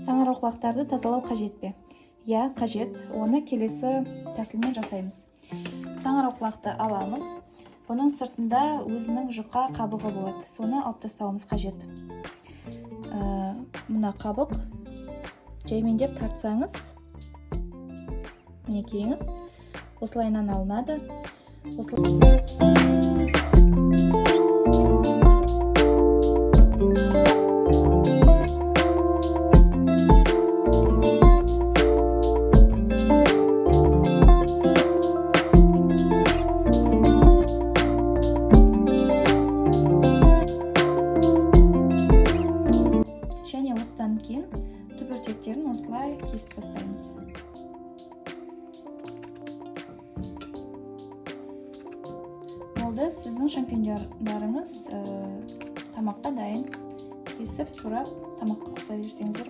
Саңырауқұлақтарды тазалау қажет пе? Иә, қажет. Оны келесі тәсілмен жасаймыз. Саңырауқұлақты аламыз. Бұның сыртында өзінің жұқа қабығы болады. Соны алып тастауымыз қажет. Мына қабық жаймендеп тартсаңыз, мінекейіңіз осылайынан алынады. Және осыдан кейін түбіртектерін осылай кесіп тастаймыз. Болды, сіздің шампиньондарыңыз тамаққа дайын. Кесіп, турап, тамаққа қоса берсеңіздер